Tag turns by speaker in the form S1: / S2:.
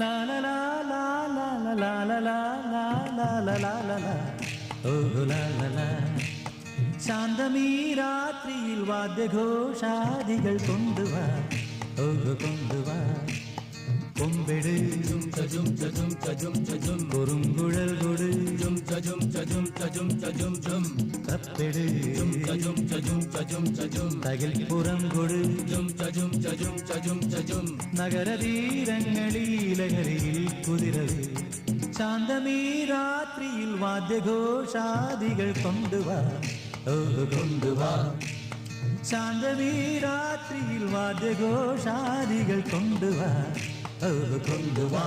S1: La la la la la la la la la la la la la la. Oh la la la. ശാന്തമീ രാത്രിയിൽ വാദ്യഘോഷാദികൾ കൊണ്ടുവാ, ഓ കൊണ്ടുവാ. കൊമ്പെട് കുറുങ്കുഴൽ കൊട്, തപ്പെട് തകിൽപ്പുറം കൊട്. നഗരതീരങ്ങളിൽ ലഹരിയിൽ കുതിരവേ, ശാന്തമീ രാത്രിയിൽ വാദ്യഘോഷാദികൾ കൊണ്ടുവാ, ഓ കൊണ്ടുവാ. ശാന്തമീ രാത്രിയിൽ വാദ്യഘോഷാദികൾ കൊണ്ടുവാ, ഓ കൊണ്ടുവാ.